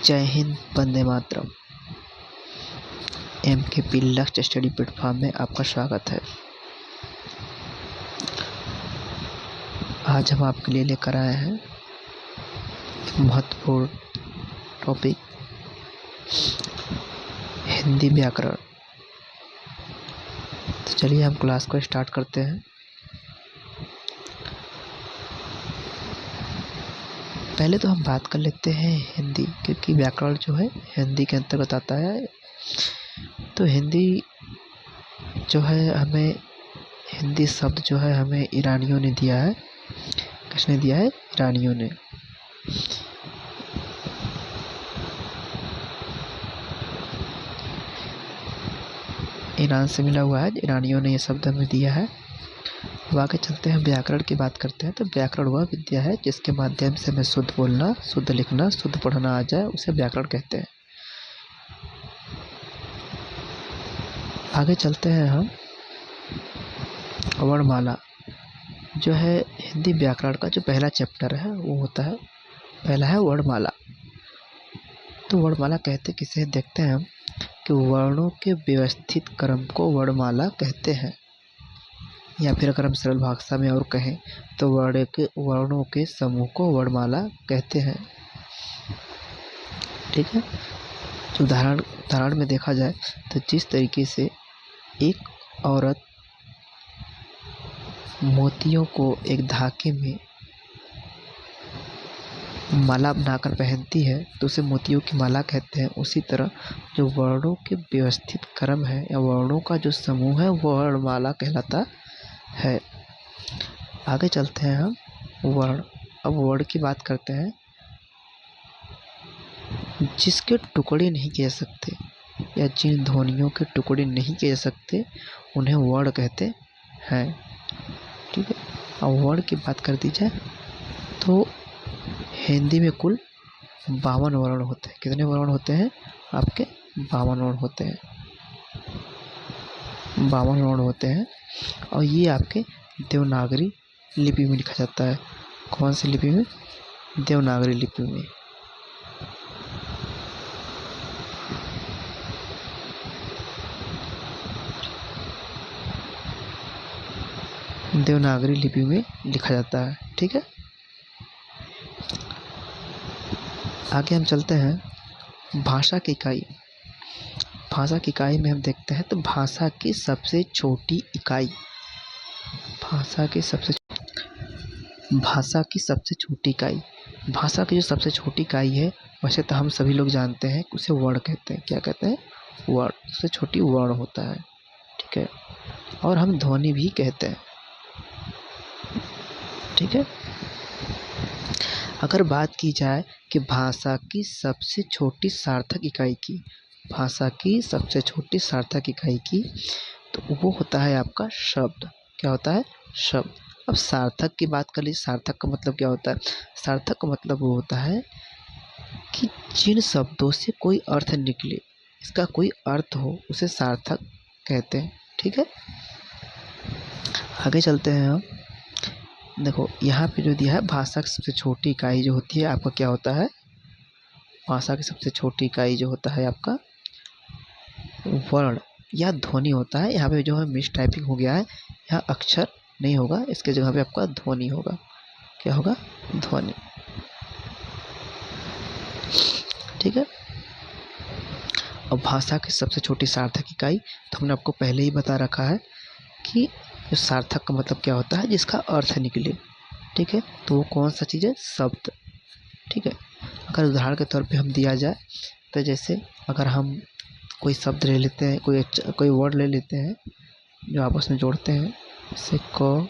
जय हिंद, वंदे मातरम। MKP लक्ष्य study platform में आपका स्वागत है। आज हम आपके लिए लेकर आए हैं महत्वपूर्ण टॉपिक हिंदी व्याकरण। तो चलिए हम क्लास को स्टार्ट करते हैं। पहले तो हम बात कर लेते हैं हिंदी, क्योंकि व्याकरण जो है हिंदी के अंतर्गत आता है। तो हिंदी जो है हमें हिंदी शब्द जो है हमें ईरानियों ने दिया है। किसने दिया है? ईरानियों ने। ईरान से मिला हुआ है, ईरानियों ने ये शब्द हमें दिया है। अब आगे चलते हैं, व्याकरण की बात करते हैं। तो व्याकरण वह विद्या है जिसके माध्यम से हमें शुद्ध बोलना, शुद्ध लिखना, शुद्ध पढ़ना आ जाए, उसे व्याकरण कहते हैं। आगे चलते हैं हम। वर्णमाला जो है हिंदी व्याकरण का जो पहला चैप्टर है वो होता है, पहला है वर्णमाला। तो वर्णमाला कहते किसे देखते हैं हम कि वर्णों के व्यवस्थित क्रम को वर्णमाला कहते हैं, या फिर अगर हम सरल भाषा में और कहें तो वर्णों के समूह को वर्णमाला कहते हैं। ठीक है। तो उदाहरण में देखा जाए तो जिस तरीके से एक औरत मोतियों को एक धागे में माला बनाकर पहनती है तो उसे मोतियों की माला कहते हैं। उसी तरह जो वर्णों के व्यवस्थित क्रम है या वर्णों का जो समूह है वो वर्णमाला कहलाता है। आगे चलते हैं हम वर्ण। अब वर्ण की बात करते हैं। जिसके टुकड़े नहीं किए जा सकते या जिन ध्वनियों के टुकड़े नहीं किए जा सकते उन्हें वर्ण कहते हैं। ठीक है। अब वर्ण की बात कर दी जाए तो हिंदी में कुल 52 वर्ण होते हैं। कितने वर्ण होते हैं? आपके 52 वर्ण होते हैं। 52 वर्ण होते हैं और ये आपके देवनागरी लिपि में लिखा जाता है। कौन सी लिपि में? देवनागरी लिपि में। देवनागरी लिपि में लिखा जाता है। ठीक है। आगे हम चलते हैं भाषा की इकाई। भाषा की इकाई में हम देखते हैं तो भाषा की सबसे छोटी इकाई, भाषा की सबसे छोटी इकाई, भाषा की जो सबसे छोटी इकाई है वैसे तो हम सभी लोग जानते हैं कि उसे वर्ण कहते हैं। क्या कहते हैं? वर्ण। सबसे छोटी वर्ण होता है। ठीक है। और हम ध्वनि भी कहते हैं। ठीक है। अगर बात की जाए कि भाषा की सबसे छोटी सार्थक इकाई की, भाषा की सबसे छोटी सार्थक इकाई की, तो वो होता है आपका शब्द। क्या होता है? शब्द। अब सार्थक की बात कर लीजिए। सार्थक का मतलब क्या होता है? सार्थक का मतलब वो होता है कि जिन शब्दों से कोई अर्थ निकले, इसका कोई अर्थ हो, उसे सार्थक कहते हैं। ठीक है। आगे चलते हैं हम। देखो यहाँ पे जो दिया है भाषा की सबसे छोटी इकाई जो होती है आपका क्या होता है? भाषा की सबसे छोटी इकाई जो होता है आपका वर्ण या ध्वनि होता है। यहाँ पे जो है मिस टाइपिंग हो गया है, यहाँ अक्षर नहीं होगा, इसके जगह पे आपका ध्वनि होगा। क्या होगा? ध्वनि। ठीक है। अब भाषा की सबसे छोटी सार्थक इकाई तो हमने आपको पहले ही बता रखा है कि जो सार्थक का मतलब क्या होता है? जिसका अर्थ निकले। ठीक है। तो वो कौन सा चीज़ है? शब्द। ठीक है। अगर उदाहरण के तौर पे हम दिया जाए तो जैसे अगर हम कोई शब्द ले लेते हैं, कोई वर्ड ले लेते हैं जो आपस में जोड़ते हैं, जैसे क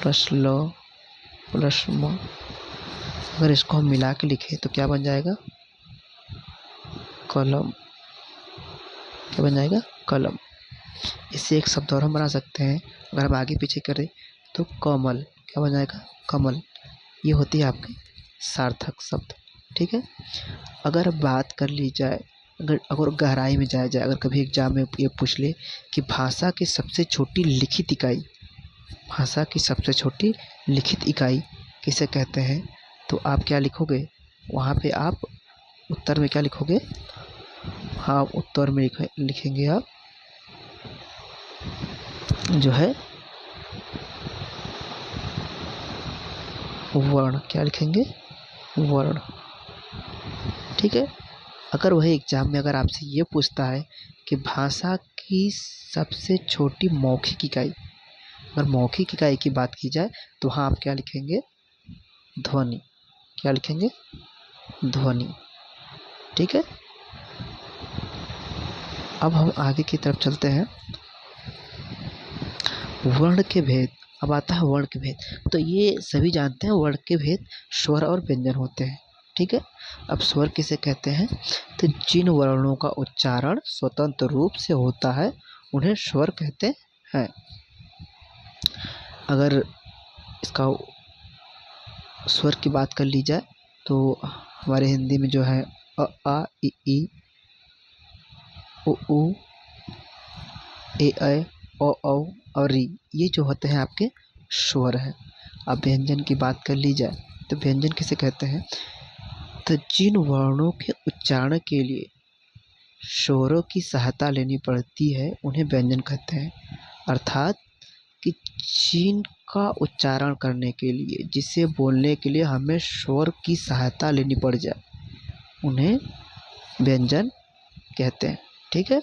प्लस ल प्लस म, अगर इसको हम मिला के लिखें तो क्या बन जाएगा? कलम। क्या बन जाएगा? कलम। इससे एक शब्द और हम बना सकते हैं। अगर हम आगे पीछे करें तो कमल। क्या बन जाएगा? कमल। ये होती है आपकी सार्थक शब्द। ठीक है। अगर बात कर ली जाए, अगर गहराई में जाया जाए, अगर कभी एग्जाम में ये पूछ ले कि भाषा की सबसे छोटी लिखित इकाई, भाषा की सबसे छोटी लिखित इकाई किसे कहते हैं, तो आप क्या लिखोगे? वहाँ पे आप उत्तर में क्या लिखोगे? हाँ, उत्तर में लिखेंगे आप जो है वर्ण। क्या लिखेंगे? वर्ण। ठीक है। अगर वही एग्जाम में अगर आपसे ये पूछता है कि भाषा की सबसे छोटी मौखिक इकाई, अगर मौखिक इकाई की बात की जाए तो हाँ आप क्या लिखेंगे? ध्वनि। क्या लिखेंगे? ध्वनि। ठीक है। अब हम आगे की तरफ चलते हैं। वर्ण के भेद। अब आता है वर्ण के भेद। तो ये सभी जानते हैं वर्ण के भेद स्वर और व्यंजन होते हैं। ठीक है। अब स्वर किसे कहते हैं? तो जिन वर्णों का उच्चारण स्वतंत्र रूप से होता है उन्हें स्वर कहते हैं। अगर इसका स्वर की बात कर ली जाए तो हमारे हिंदी में जो है अ आ इ ई उ ऊ ए ऐ ओ औ और री, ये जो होते हैं आपके स्वर हैं। अब व्यंजन की बात कर ली जाए तो व्यंजन किसे कहते हैं? तो जिन वर्णों के उच्चारण के लिए स्वरों की सहायता लेनी पड़ती है उन्हें व्यंजन कहते हैं। अर्थात कि जिनका उच्चारण करने के लिए, जिसे बोलने के लिए हमें स्वर की सहायता लेनी पड़ जाए उन्हें व्यंजन कहते हैं। ठीक है।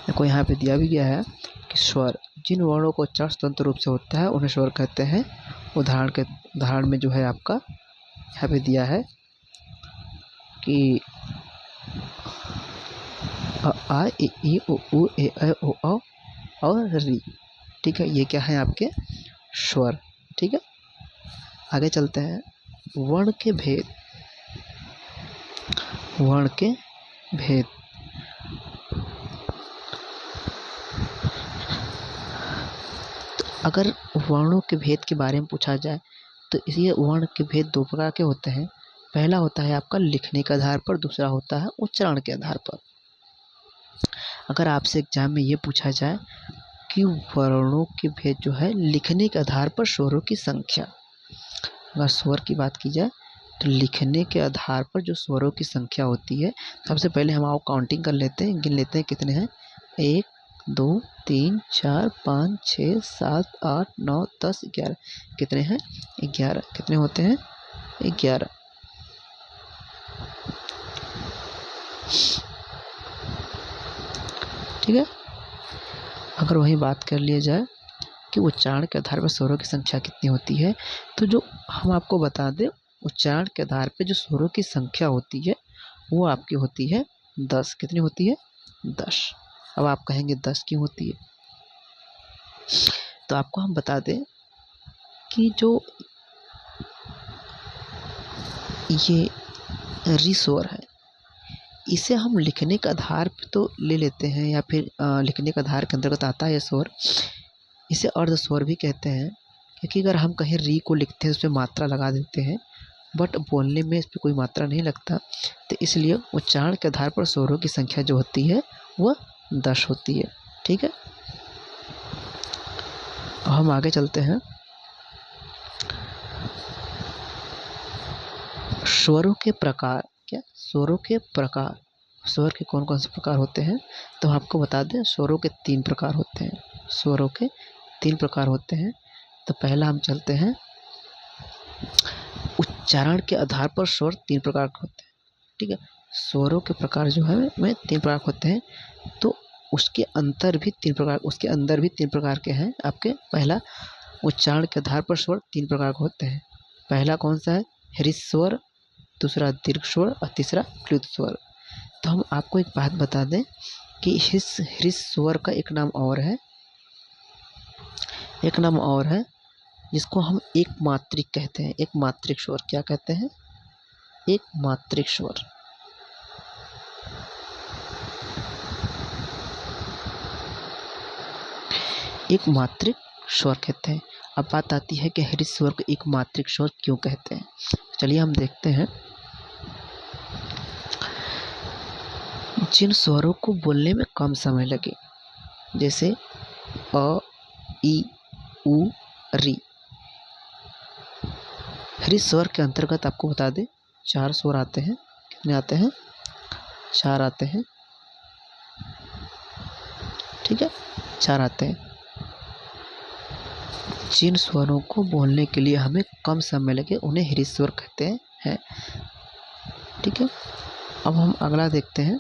देखो यहाँ पे दिया भी गया है कि स्वर, जिन वर्णों का उच्चारण स्वतंत्र रूप से होता है उन्हें स्वर कहते हैं। उदाहरण में जो है आपका यहाँ पे दिया है कि अ आ इ ई उ ऊ ए ऐ ओ औ और री। ठीक है। ये क्या है? आपके स्वर। ठीक है। आगे चलते हैं। वर्ण के भेद। वर्ण के भेद। अगर वर्णों के भेद के बारे में पूछा जाए तो ये वर्ण के भेद दो प्रकार के होते हैं। पहला होता है आपका लिखने के आधार पर, दूसरा होता है उच्चारण के आधार पर। अगर आपसे एग्जाम में ये पूछा जाए कि वर्णों के भेद जो है लिखने के आधार पर स्वरों की संख्या, अगर स्वर की बात की जाए तो लिखने के आधार पर जो स्वरों की संख्या होती है, सबसे पहले हम आओ काउंटिंग कर लेते हैं, गिन लेते हैं कितने हैं। 1 2 3 4 5 6 7 8 9 10 11। कितने हैं? 11। कितने होते हैं? 11। ठीक है। अगर वही बात कर लिया जाए कि उच्चारण के आधार पर स्वरों की संख्या कितनी होती है, तो जो हम आपको बता दें, उच्चारण के आधार पर जो स्वरों की संख्या होती है वो आपकी होती है 10। कितनी होती है? 10। अब आप कहेंगे 10 क्यों होती है? तो आपको हम बता दें कि जो ये री स्वर है इसे हम लिखने के आधार पे तो ले लेते हैं, या फिर लिखने के आधार के अंतर्गत आता है ये स्वर। इसे अर्ध स्वर भी कहते हैं, क्योंकि अगर हम कहीं री को लिखते हैं उस पर मात्रा लगा देते हैं, बट बोलने में इस पर कोई मात्रा नहीं लगता, तो इसलिए उच्चारण के आधार पर स्वरों की संख्या जो होती है वह 10 होती है। ठीक है। अब हम आगे चलते हैं। स्वरों के प्रकार। क्या? स्वरों के प्रकार। स्वर के कौन कौन से प्रकार होते हैं? तो आपको बता दें, स्वरों के 3 प्रकार होते हैं। स्वरों के 3 प्रकार होते हैं। तो पहला हम चलते हैं, उच्चारण के आधार पर स्वर 3 प्रकार के होते हैं। ठीक है। स्वरों के प्रकार जो है वे 3 प्रकार होते हैं। तो उसके अंदर भी 3 प्रकार के हैं आपके। पहला, उच्चारण के आधार पर स्वर 3 प्रकार के होते हैं। पहला कौन सा है? ह्रस्व स्वर, दूसरा दीर्घ स्वर और तीसरा प्लुत स्वर। तो हम आपको एक बात बता दें कि ह्रस्व स्वर का एक नाम और है, जिसको हम एक मात्रिक कहते हैं। एक मात्रिक स्वर। क्या कहते हैं? एक मात्रिक स्वर। एक मात्रिक स्वर कहते हैं। अब बात आती है कि ह्रस्व स्वर को एक मात्रिक स्वर क्यों कहते हैं। चलिए हम देखते हैं। जिन स्वरों को बोलने में कम समय लगे, जैसे अ, ई, उ, री। ह्रस्व स्वर के अंतर्गत आपको बता दें, 4 स्वर आते हैं। कितने आते हैं? 4 आते हैं। ठीक है, 4 आते हैं। जिन स्वरों को बोलने के लिए हमें कम समय लगे उन्हें हृदय स्वर कहते हैं। ठीक है, अब हम अगला देखते हैं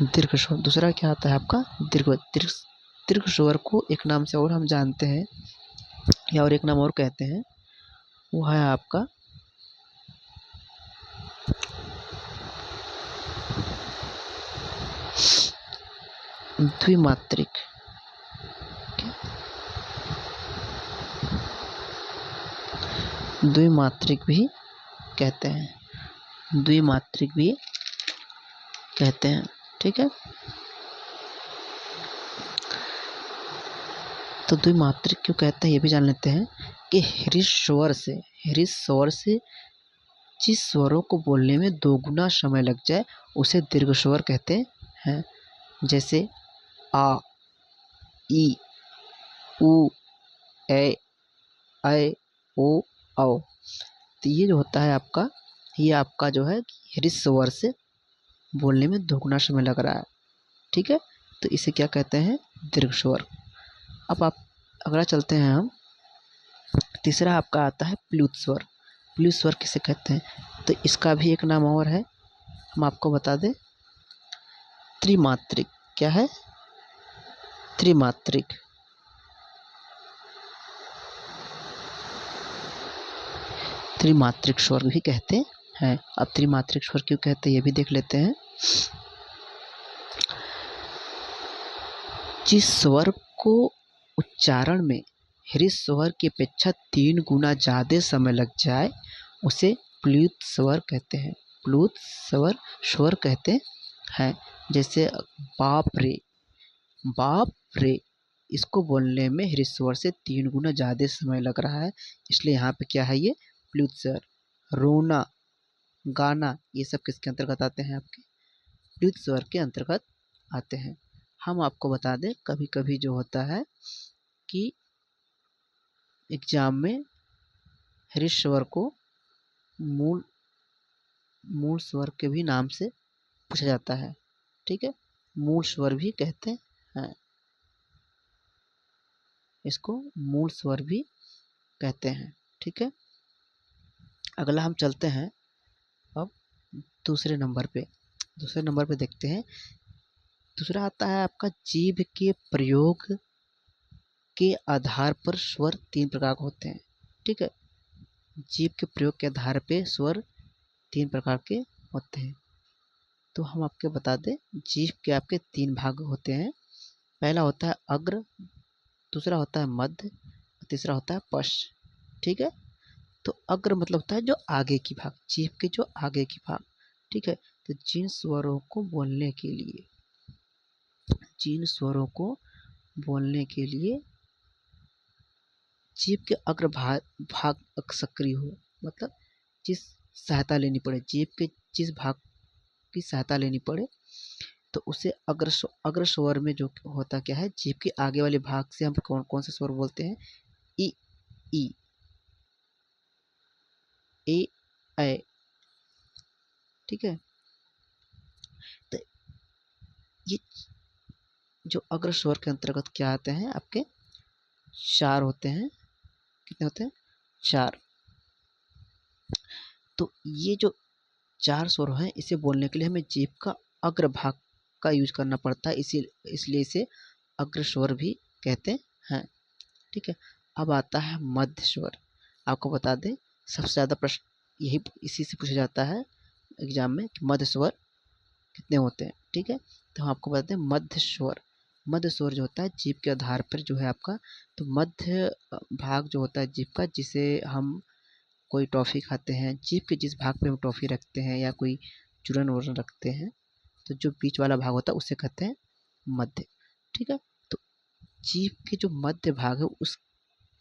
दीर्घ स्वर। दूसरा क्या आता है आपका? दीर्घ। दीर्घ स्वर को एक नाम से और हम जानते हैं या और एक नाम और कहते हैं, वो है आपका द्विमात्रिक। द्विमात्रिक भी कहते हैं। द्विमात्रिक भी कहते हैं। ठीक है, तो द्विमात्रिक क्यों कहते हैं ये भी जान लेते हैं कि हृदय स्वर से जिस स्वरों को बोलने में 2 गुना समय लग जाए उसे दीर्घ स्वर कहते हैं। जैसे आ, ई, उ, ए, ऐ, ओ, औ। तो ये जो होता है आपका, ये आपका जो है हृदय स्वर से बोलने में 2 गुना समय लग रहा है। ठीक है, तो इसे क्या कहते हैं? दीर्घ स्वर। अब आप अगला चलते हैं हम। तीसरा आपका आता है प्लुत स्वर। प्लुत स्वर किसे कहते हैं? तो इसका भी एक नाम और है, हम आपको बता दें, त्रिमात्रिक। क्या है? त्रिमात्रिक। त्रिमात्रिक स्वर भी कहते हैं। अब त्रिमात्रिक स्वर क्यों कहते हैं ये भी देख लेते हैं। जिस स्वर को उच्चारण में हृदय स्वर की अपेक्षा 3 गुना ज़्यादा समय लग जाए उसे प्लुत स्वर कहते हैं। प्लुत स्वर कहते हैं। जैसे बाप रे, बाप रे, इसको बोलने में हृदय स्वर से 3 गुना ज़्यादा समय लग रहा है, इसलिए यहाँ पे क्या है? ये प्लुत स्वर। रोना, गाना, ये सब किसके अंतर्गत आते हैं? आपके प्लुत स्वर के अंतर्गत आते हैं। हम आपको बता दें, कभी कभी जो होता है कि एग्जाम में हृदय स्वर को मूल स्वर के भी नाम से पूछा जाता है। ठीक है, मूल स्वर भी कहते हैं, इसको मूल स्वर भी कहते हैं। ठीक है, अगला हम चलते हैं अब दूसरे नंबर पे देखते हैं। दूसरा आता है आपका जीभ के प्रयोग के आधार पर स्वर 3 प्रकार के होते हैं। ठीक है, जीभ के प्रयोग के आधार पे स्वर 3 प्रकार के होते हैं। तो हम आपके बता दें, जीभ के आपके 3 भाग होते हैं। पहला होता है अग्र, दूसरा होता है मध्य, तीसरा होता है पश्च। ठीक है, तो अग्र मतलब होता है जो आगे की भाग, जीभ के जो आगे की भाग। ठीक है, तो जिन स्वरों को बोलने के लिए जीभ के अग्र भाग सक्रिय हो, मतलब जिस सहायता लेनी पड़े, जीभ के जिस भाग की सहायता लेनी पड़े, तो उसे अग्र स्वर में जो होता क्या है, जीभ के आगे वाले भाग से हम कौन कौन से स्वर बोलते हैं? ई, ई, ए, ऐ। ठीक है, तो ये जो अग्र स्वर के अंतर्गत क्या आते हैं? आपके 4 होते हैं। कितने होते हैं? 4। तो ये जो 4 स्वर हैं, इसे बोलने के लिए हमें जीभ का अग्र भाग का यूज करना पड़ता है, इसलिए इसे अग्र स्वर भी कहते हैं। ठीक है, अब आता है मध्य स्वर। आपको बता दें, सबसे ज़्यादा प्रश्न इसी से पूछा जाता है एग्जाम में कि मध्य स्वर कितने होते हैं। ठीक है, तो हम आपको बताते हैं मध्य स्वर जो होता है जीभ के आधार पर जो है आपका, तो मध्य भाग जो होता है जीभ का, जिसे हम कोई टॉफ़ी खाते हैं, जीभ के जिस भाग पे हम टॉफ़ी रखते हैं या कोई चूरन वूरन रखते हैं, तो जो बीच वाला भाग होता है उसे कहते हैं मध्य। ठीक है, तो जीभ के जो मध्य भाग है उस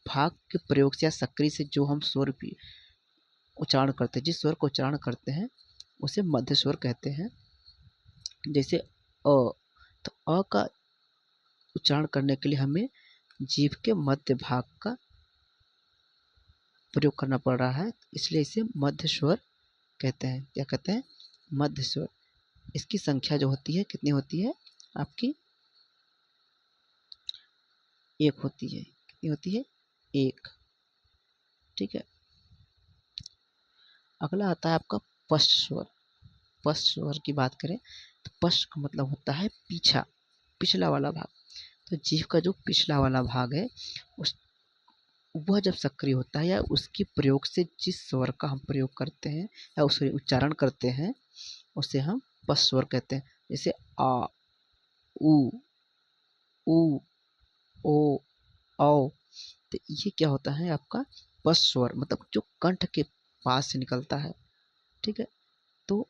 भाग के प्रयोग से या सक्रिय से जो हम स्वर उच्चारण करते हैं, जिस स्वर को उच्चारण करते हैं उसे मध्य स्वर कहते हैं। जैसे अ, तो अ का उच्चारण करने के लिए हमें जीभ के मध्य भाग का प्रयोग करना पड़ रहा है, इसलिए इसे मध्य स्वर कहते हैं, क्या कहते हैं, मध्य स्वर। इसकी संख्या जो होती है कितनी होती है आपकी, एक होती है। कितनी होती है, एक। ठीक है। अगला आता है आपका पश्च स्वर। पश्च स्वर की बात करें तो पश्च का मतलब होता है पीछा, पिछला वाला भाग। तो जीभ का जो पिछला वाला भाग है उस वह जब सक्रिय होता है या उसके प्रयोग से जिस स्वर का हम प्रयोग करते हैं या उसे उच्चारण करते हैं उसे हम पश्च स्वर कहते हैं। जैसे आ, उ, ऊ, ओ, औ। तो ये क्या होता है आपका पश्च स्वर, मतलब जो कंठ के पास से निकलता है। ठीक है। तो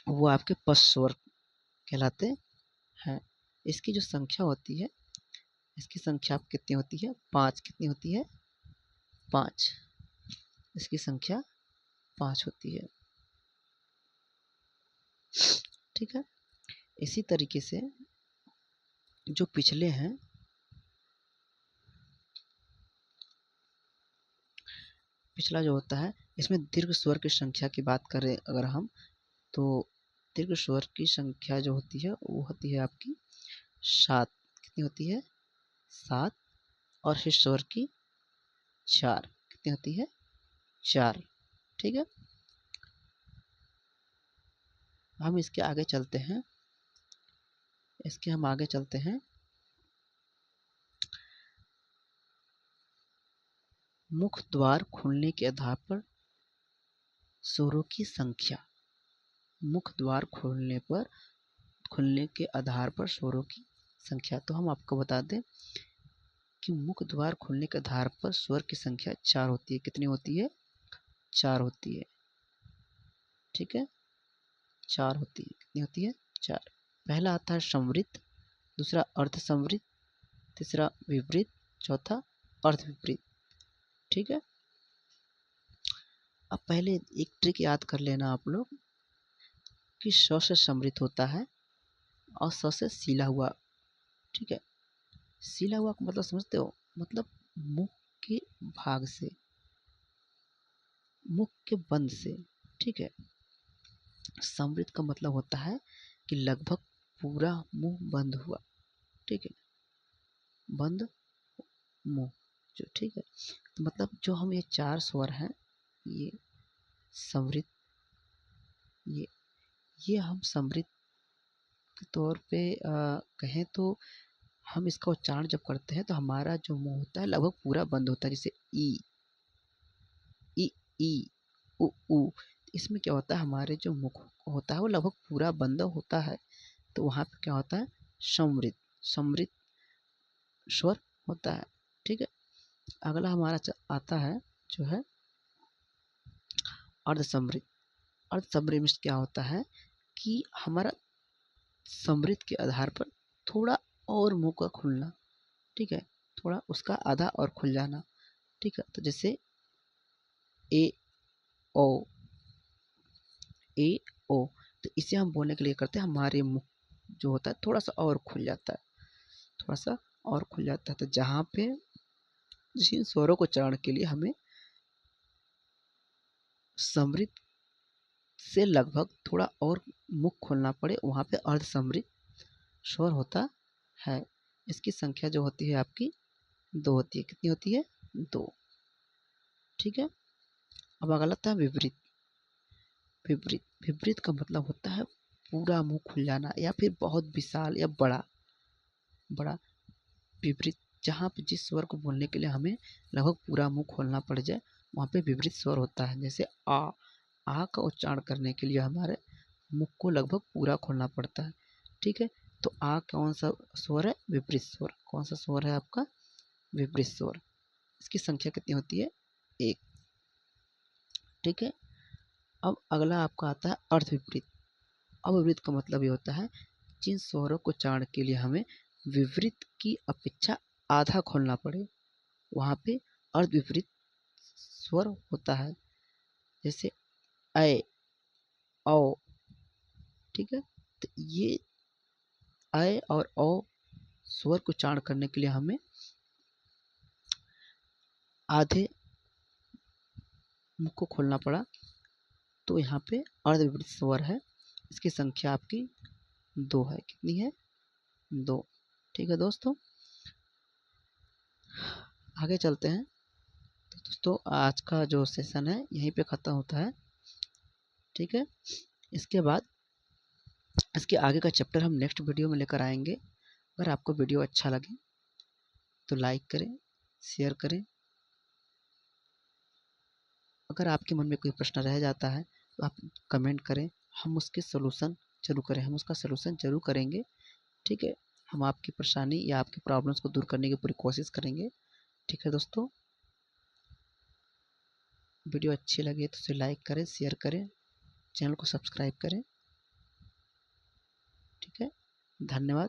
वो आपके पश्च स्वर कहलाते हैं। इसकी जो संख्या होती है, इसकी संख्या कितनी होती है, 5। कितनी होती है, 5। इसकी संख्या 5 होती है। ठीक है। इसी तरीके से जो पिछले हैं, पिछला जो होता है इसमें दीर्घ स्वर की संख्या की बात करें अगर हम, तो दीर्घ स्वर की संख्या जो होती है वो होती है आपकी 7। कितनी होती है, 7। और ह्रस्व स्वर की 4। कितनी होती है, 4। ठीक है। हम इसके आगे चलते हैं, इसके हम आगे चलते हैं। मुख द्वार खुलने के आधार पर स्वरों की संख्या। मुख द्वार खुलने के आधार पर स्वरों की संख्या। तो हम आपको बता दें कि मुख द्वार खुलने के आधार पर स्वर की संख्या 4 होती है। कितनी होती है, 4 होती है। ठीक है, 4 होती है। कितनी होती है, 4। पहला आता है समवृत्त, दूसरा अर्ध समवृत्त, तीसरा विपरीत, चौथा अर्ध विपरीत। ठीक है। अब पहले एक ट्रिक याद कर लेना आप लोग कि स से समृद्ध होता है और स से सिला हुआ। ठीक है। सिला हुआ का मतलब समझते हो, मतलब मुख के भाग से, मुख के बंद से। ठीक है। समृद्ध का मतलब होता है कि लगभग पूरा मुंह बंद हुआ। ठीक है, बंद मुंह जो। ठीक है। तो मतलब जो हम ये 4 स्वर हैं, ये समृद्ध, ये हम समृद्ध के तौर पे कहें तो हम इसका उच्चारण जब करते हैं तो हमारा जो मुंह होता है लगभग पूरा बंद होता है। जैसे ई, ई, उ, ऊ। इसमें क्या होता है, हमारे जो मुख होता है वो लगभग पूरा बंद होता है। तो वहाँ पे क्या होता है, समृद्ध, समृद्ध स्वर होता है। ठीक है। अगला हमारा आता है जो है अर्ध समृद्ध। अर्ध समृद्ध में क्या होता है कि हमारा समृद्ध के आधार पर थोड़ा और मुंह का खुलना। ठीक है, थोड़ा उसका आधा और खुल जाना। ठीक है। तो जैसे ए, ओ, ए, ओ। तो इसे हम बोलने के लिए करते हैं, हमारे मुंह जो होता है थोड़ा सा और खुल जाता है, थोड़ा सा और खुल जाता है। तो जहाँ पे जिन स्वरों को उच्चारण के लिए हमें समृद्ध से लगभग थोड़ा और मुख खोलना पड़े, वहाँ पे अर्ध समृद्ध स्वर होता है। इसकी संख्या जो होती है आपकी 2 होती है। कितनी होती है, 2। ठीक है। अब अगला था विपरीत। विपरीत, विपरीत का मतलब होता है पूरा मुंह खुल जाना या फिर बहुत विशाल या बड़ा, बड़ा। विपरीत, जहाँ पे जिस स्वर को बोलने के लिए हमें लगभग पूरा मुंह खोलना पड़ जाए वहाँ पे विपरीत स्वर होता है। जैसे आ का उच्चारण करने के लिए हमारे मुख को लगभग पूरा खोलना पड़ता है। ठीक है। तो आ कौन सा स्वर है, विपरीत स्वर। कौन सा स्वर है आपका, विपरीत स्वर। इसकी संख्या कितनी होती है, 1। ठीक है। अब अगला आपका आता है अर्ध विपरीत। अब विपरीत का मतलब ये होता है जिन स्वरों को उच्चारण के लिए हमें विपरीत की अपेक्षा आधा खोलना पड़े, वहाँ पे अर्ध विपरीत स्वर होता है। जैसे ऐ, औ। ठीक है। तो ये ऐ और औ स्वर को उच्चारण करने के लिए हमें आधे मुख को खोलना पड़ा, दोस्तों यहाँ पे अर्धविपरीत स्वर है, इसकी संख्या आपकी 2 है। कितनी है? 2। ठीक है दोस्तों, आगे चलते हैं। तो दोस्तों आज का जो सेशन है यहीं पे ख़त्म होता है। ठीक है, इसके बाद इसके आगे का चैप्टर हम नेक्स्ट वीडियो में लेकर आएंगे। अगर आपको वीडियो अच्छा लगे तो लाइक करें, शेयर करें। अगर आपके मन में कोई प्रश्न रह जाता है तो आप कमेंट करें, हम उसका सलूशन जरूर करेंगे। ठीक है, हम आपकी परेशानी या आपकी प्रॉब्लम्स को दूर करने की पूरी कोशिश करेंगे। ठीक है दोस्तों, वीडियो अच्छी लगे तो उसे लाइक करें, शेयर करें, चैनल को सब्सक्राइब करें। ठीक है, धन्यवाद।